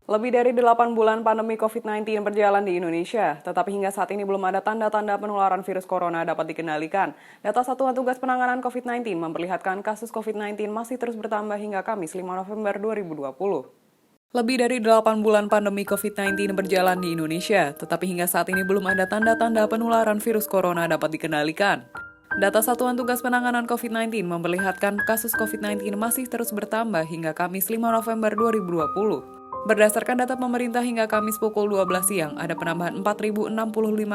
Lebih dari 8 bulan pandemi COVID-19 berjalan di Indonesia, tetapi hingga saat ini belum ada tanda-tanda penularan virus corona dapat dikendalikan. Data Satuan Tugas Penanganan COVID-19 memperlihatkan kasus COVID-19 masih terus bertambah hingga Kamis 5 November 2020. Lebih dari 8 bulan pandemi COVID-19 berjalan di Indonesia, tetapi hingga saat ini belum ada tanda-tanda penularan virus corona dapat dikendalikan. Data Satuan Tugas Penanganan COVID-19 memperlihatkan kasus COVID-19 masih terus bertambah hingga Kamis 5 November 2020. Berdasarkan data pemerintah hingga Kamis pukul 12 siang, ada penambahan 4.065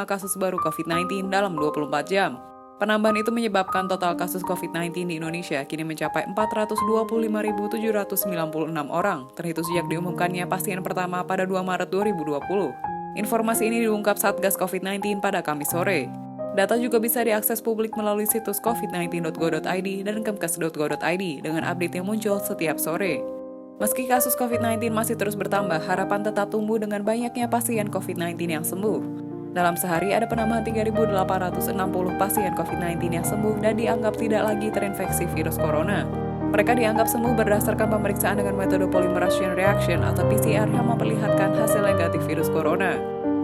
kasus baru COVID-19 dalam 24 jam. Penambahan itu menyebabkan total kasus COVID-19 di Indonesia kini mencapai 425.796 orang, terhitung sejak diumumkannya pasien pertama pada 2 Maret 2020. Informasi ini diungkap Satgas COVID-19 pada Kamis sore. Data juga bisa diakses publik melalui situs covid19.go.id dan kemkes.go.id dengan update yang muncul setiap sore. Meski kasus COVID-19 masih terus bertambah, harapan tetap tumbuh dengan banyaknya pasien COVID-19 yang sembuh. Dalam sehari ada penambahan 3.860 pasien COVID-19 yang sembuh dan dianggap tidak lagi terinfeksi virus corona. Mereka dianggap sembuh berdasarkan pemeriksaan dengan metode polymerase chain reaction atau PCR yang memperlihatkan hasil negatif virus corona.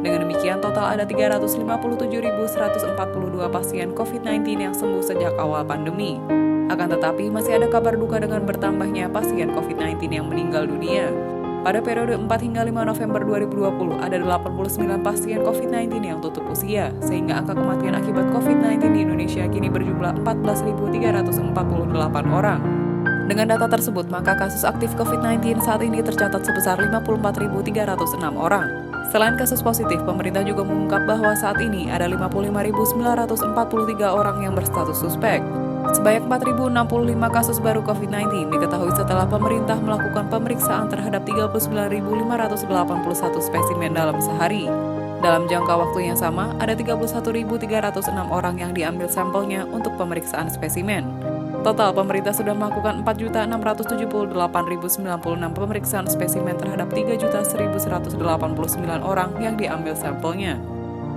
Dengan demikian, total ada 357.142 pasien COVID-19 yang sembuh sejak awal pandemi. Akan tetapi, masih ada kabar duka dengan bertambahnya pasien COVID-19 yang meninggal dunia. Pada periode 4 hingga 5 November 2020, ada 89 pasien COVID-19 yang tutup usia, sehingga angka kematian akibat COVID-19 di Indonesia kini berjumlah 14.348 orang. Dengan data tersebut, maka kasus aktif COVID-19 saat ini tercatat sebesar 54.306 orang. Selain kasus positif, pemerintah juga mengungkap bahwa saat ini ada 55.943 orang yang berstatus suspek. Sebanyak 4.065 kasus baru COVID-19 diketahui setelah pemerintah melakukan pemeriksaan terhadap 39.581 spesimen dalam sehari. Dalam jangka waktu yang sama, ada 31.306 orang yang diambil sampelnya untuk pemeriksaan spesimen. Total, pemerintah sudah melakukan 4.678.096 pemeriksaan spesimen terhadap 3.1.189 orang yang diambil sampelnya.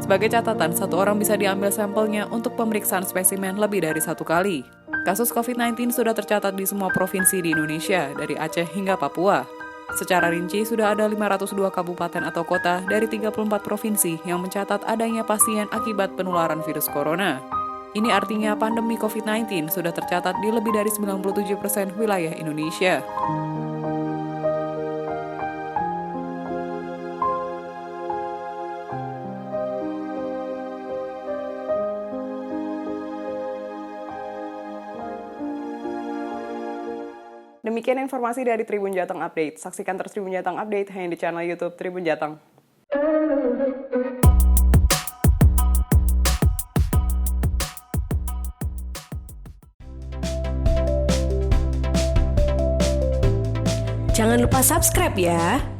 Sebagai catatan, satu orang bisa diambil sampelnya untuk pemeriksaan spesimen lebih dari satu kali. Kasus COVID-19 sudah tercatat di semua provinsi di Indonesia, dari Aceh hingga Papua. Secara rinci, sudah ada 502 kabupaten atau kota dari 34 provinsi yang mencatat adanya pasien akibat penularan virus corona. Ini artinya pandemi COVID-19 sudah tercatat di lebih dari 97% wilayah Indonesia. Demikian informasi dari Tribun Jateng Update. Saksikan terus Tribun Jateng Update hanya di channel YouTube Tribun Jateng. Jangan lupa subscribe ya.